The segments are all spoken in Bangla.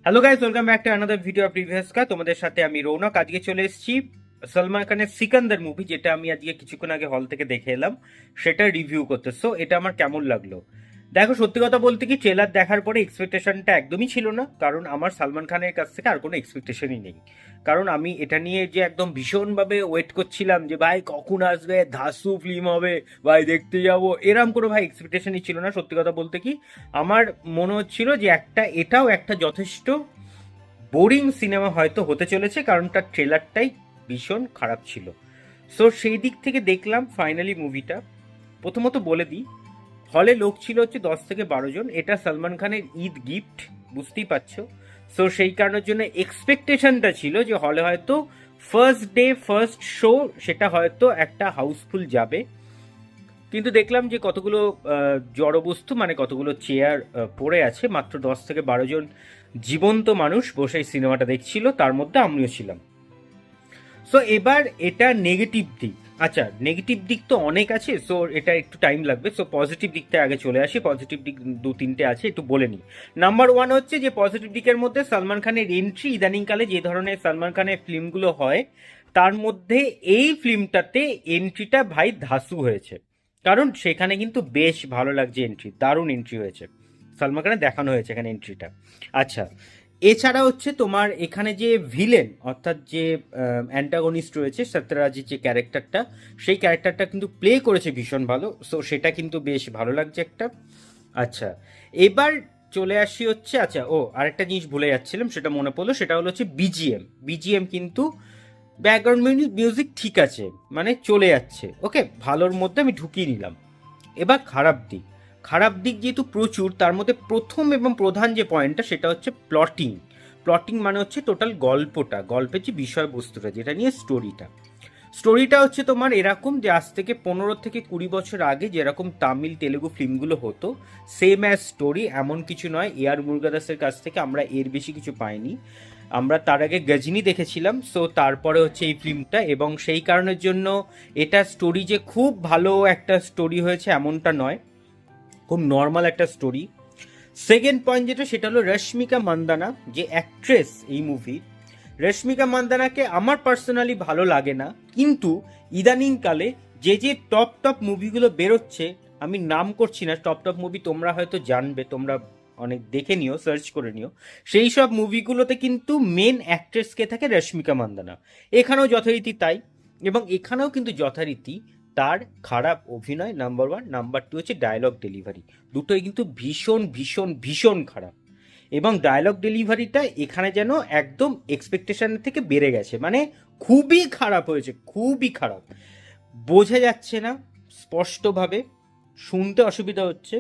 Hello guys, welcome back to another video of previous কা। তোমাদের সাথে আমি রৌনক। আজকে চলে এসেছি সলমান খানের সিকান্দার মুভি, যেটা আমি আজকে কিছুক্ষণ আগে হল থেকে দেখে এলাম, সেটা রিভিউ করতে। সো এটা আমার কেমন লাগলো? দেখো, সত্যি কথা বলতে কি, ট্রেলার দেখার পরে এক্সপেকটেশনটা একদমই ছিল না, কারণ আমার সালমান খানের কাছ থেকে আর কোনো এক্সপেকটেশনই নেই। কারণ আমি এটা নিয়ে যে একদম ভীষণভাবে ওয়েট করছিলাম যে ভাই কখন আসবে, ধাসু ফিল্ম হবে, ভাই দেখতে যাবো, এরম কোনো ভাই এক্সপেকটেশনই ছিল না। সত্যি কথা বলতে কি, আমার মনে হচ্ছিল যে এটাও একটা যথেষ্ট বোরিং সিনেমা হয়তো হতে চলেছে, কারণ তার ট্রেলারটাই ভীষণ খারাপ ছিল। সো সেই দিক থেকে দেখলাম ফাইনালি মুভিটা। প্রথমত বলে দিই, হলে লোক ছিল হচ্ছে 10 থেকে 12 জন। এটা সালমান খানের ঈদ গিফট, বুঝতেই পারছো। সো সেই কারণের জন্য এক্সপেকটেশনটা ছিল যে হলে হয়তো ফার্স্ট ডে ফার্স্ট শো সেটা হয়তো একটা হাউসফুল যাবে। কিন্তু দেখলাম যে কতগুলো জড়বস্তু, মানে কতগুলো চেয়ার পড়ে আছে, মাত্র 10 থেকে 12 জন জীবন্ত মানুষ বসে এই সিনেমাটা দেখছিল, তার মধ্যে আমিও ছিলাম। সো এবার এটা নেগেটিভ দিক। আচ্ছা, নেগেটিভ দিক তো অনেক আছে, সো এটা একটু টাইম লাগবে। সো পজিটিভ দিকটা আগে চলে আসি। পজিটিভ দিক দু তিনটে আছে, একটু বলে নিই। নাম্বার ওয়ান হচ্ছে যে পজিটিভ দিকের মধ্যে সালমান খানের এন্ট্রি। ইদানিংকালে যে ধরনের সালমান খানের ফিল্মগুলো হয়, তার মধ্যে এই ফিল্মটাতে এন্ট্রিটা ভাই ধাসু হয়েছে। কারণ সেখানে কিন্তু বেশ ভালো লাগছে এন্ট্রি, দারুণ এন্ট্রি হয়েছে সালমান খানের, দেখানো হয়েছে এখানে এন্ট্রিটা। আচ্ছা, এছাড়া হচ্ছে তোমার এখানে যে ভিলেন, অর্থাৎ যে অ্যান্টাগনিস্ট রয়েছে, সত্যরাজের যে ক্যারেক্টারটা, সেই ক্যারেক্টারটা কিন্তু প্লে করেছে ভীষণ ভালো। সো সেটা কিন্তু বেশ ভালো লাগছে একটা। আচ্ছা, এবার চলে আসি হচ্ছে, আচ্ছা ও আরেকটা জিনিস ভুলে যাচ্ছিলাম, সেটা মনে পড়লো, সেটা হলো হচ্ছে বিজিএম। বিজিএম কিন্তু ব্যাকগ্রাউন্ড মিউজিক ঠিক আছে, মানে চলে যাচ্ছে, ওকে, ভালোর মধ্যে আমি ঢুকিয়ে নিলাম। এবার খারাপ দিক। খারাপ দিক যেহেতু প্রচুর, তার মধ্যে প্রথম এবং প্রধান যে পয়েন্টটা, সেটা হচ্ছে প্লটিং। প্লটিং মানে হচ্ছে টোটাল গল্পটা, গল্পের যে বিষয়বস্তুটা, যেটা নিয়ে স্টোরিটা হচ্ছে তোমার এরকম যে আজ থেকে 15 থেকে 20 বছর আগে যেরকম তামিল তেলেগু ফিল্মগুলো হতো, সেম অ্যাজ স্টোরি, এমন কিছু নয়। এআর মুরগাদাসের কাছ থেকে আমরা এর বেশি কিছু পাইনি। আমরা তার আগে গজনি দেখেছিলাম, সো তারপরে হচ্ছে এই ফিল্মটা, এবং সেই কারণের জন্য এটা স্টোরি যে খুব ভালো একটা স্টোরি হয়েছে এমনটা নয়, খুব নর্মাল একটা স্টোরি। সেকেন্ড পয়েন্ট যেটা, সেটা হলো রশ্মিকা মান্দানা যে অ্যাক্ট্রেস এই মুভির। রশ্মিকা মান্দানাকে আমার পার্সোনালি ভালো লাগে না, কিন্তু ইদানিংকালে যে যে টপ টপ মুভিগুলো বেরোচ্ছে, আমি নাম করছি না, টপ টপ মুভি তোমরা হয়তো জানবে, তোমরা অনেক দেখে নিও, সার্চ করে নিও। সেই সব মুভিগুলোতে কিন্তু মেন অ্যাক্ট্রেসকে থাকে রশ্মিকা মান্দানা। এখানেও যথারীতি তাই, এবং এখানেও কিন্তু যথারীতি তার খারাপ অভিনয় নাম্বার ওয়ান, নাম্বার টু হচ্ছে ডায়লগ ডেলিভারি। দুটোই কিন্তু ভীষণ ভীষণ ভীষণ খারাপ। এবং ডায়লগ ডেলিভারিটা এখানে যেন একদম এক্সপেকটেশন থেকে বেড়ে গেছে, মানে খুবই খারাপ হয়েছে, খুবই খারাপ। বোঝা যাচ্ছে না স্পষ্টভাবে, শুনতে অসুবিধা হচ্ছে।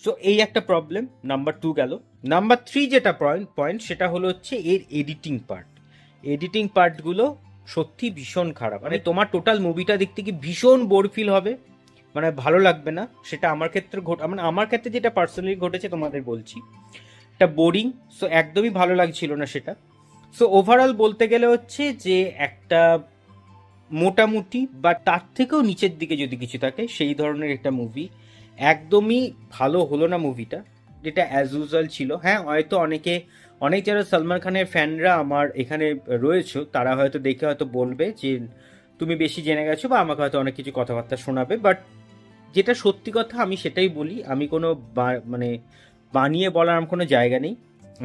সো এই একটা প্রবলেম, নাম্বার টু গেল। নাম্বার থ্রি যেটা পয়েন্ট সেটা হলো হচ্ছে এর এডিটিং পার্ট। এডিটিং পার্টগুলো সত্যি ভীষণ খারাপ, মানে তোমার টোটাল মুভিটা দেখতে কি ভীষণ বোর ফিল হবে, মানে ভালো লাগবে না। সেটা আমার ক্ষেত্রে মানে আমার ক্ষেত্রে যেটা পার্সোনালি ঘটেছে তোমাদের বলছি, এটা বোরিং। সো একদমই ভালো লাগছিল না সেটা। সো ওভারঅল বলতে গেলে হচ্ছে যে একটা মোটামুটি বা তার থেকেও নিচের দিকে যদি কিছু থাকে, সেই ধরনের একটা মুভি। একদমই ভালো হলো না মুভিটা, যেটা অ্যাজ ইউজুয়াল ছিল। হ্যাঁ, হয়তো অনেক যারা সালমান খানের ফ্যানরা আমার এখানে রয়েছে, তারা হয়তো দেখে হয়তো বলবে যে তুমি বেশি জেনে গেছো, বা আমাকে হয়তো অনেক কিছু কথাবার্তা শোনাবে, বাট যেটা সত্যি কথা আমি সেটাই বলি। আমি কোনো মানে বানিয়ে বলার আমার কোনো জায়গা নেই।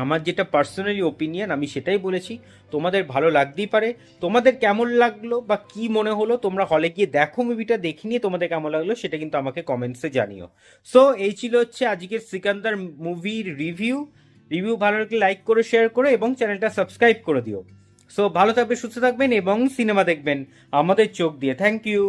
আমার যেটা পার্সোনালি ওপিনিয়ন, আমি সেটাই বলেছি। তোমাদের ভালো লাগতেই পারে। তোমাদের কেমন লাগলো বা কি মনে হলো, তোমরা হলে গিয়ে দেখো মুভিটা, দেখে নিয়ে তোমাদের কেমন লাগলো সেটা কিন্তু আমাকে কমেন্টসে জানিও। সো এই ছিল হচ্ছে আজকের সিকান্দার মুভির রিভিউ। ভালো লাগলে লাইক করে, শেয়ার করে, এবং চ্যানেলটা সাবস্ক্রাইব করে দিও। সো ভালো থাকবে, সুস্থ থাকবেন, এবং সিনেমা দেখবেন আমাদের চোখ দিয়ে। Thank you.